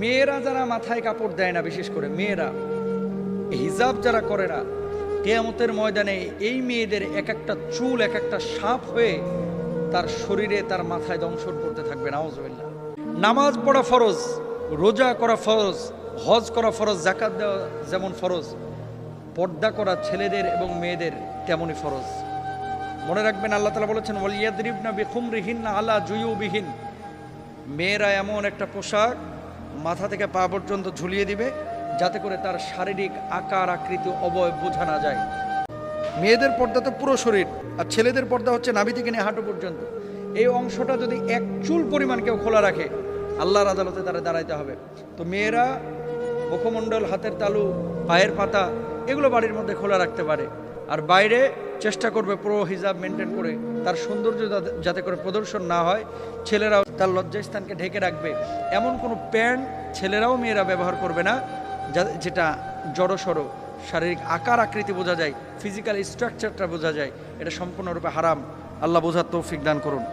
মেয়েরা যারা মাথায় কাপড় দেয় না, বিশেষ করে মেয়েরা হিজাব যারা করে না, কিয়ামতের ময়দানে এই মেয়েদের এক একটা চুল এক একটা সাপ হয়ে তার শরীরে তার মাথায় দংশন করতে থাকবে। নাউজুবিল্লাহ। নামাজ পড়া ফরজ, রোজা করা ফরজ, হজ করা ফরজ, যাকাত দেওয়া যেমন ফরজ, পর্দা করা ছেলেদের এবং মেয়েদের তেমনই ফরজ। মনে রাখবেন, আল্লাহ তাআলা বলেছেন ওয়ালিয়াদরিবনা বিখুমরিহিন্না আলা জুয়ুবিহিন, মেয়েরা এমন একটা পোশাক মাথা থেকে পা পর্যন্ত ঝুলিয়ে দিবে যাতে করে তার শারীরিক আকার আকৃতি অবয়ব বোঝা না যায়। মেয়েদের পর্দা তো পুরো শরীর, আর ছেলেদের পর্দা হচ্ছে নাভি থেকে নিয়ে হাঁটু পর্যন্ত। এই অংশটা যদি এক চুল পরিমাণ কেউ খোলা রাখে, আল্লাহর আদালতে তারা দাঁড়াইতে হবে। তো মেয়েরা মুখমণ্ডল, হাতের তালু, পায়ের পাতা এগুলো বাড়ির মধ্যে খোলা রাখতে পারে, আর বাইরে চেষ্টা করবে পুরো হিজাব মেনটেন করে তার সৌন্দর্য যাতে করে প্রদর্শন না হয়। ছেলেরাও তার লজ্জাস্থানকে ঢেকে রাখবে। এমন কোনো প্যান্ট ছেলেরাও মেয়েরা ব্যবহার করবে না যেটা জড়সড় শারীরিক আকার আকৃতি বোঝা যায়, ফিজিক্যাল স্ট্রাকচারটা বোঝা যায়। এটা সম্পূর্ণরূপে হারাম। আল্লাহ বোঝার তৌফিক দান করুন।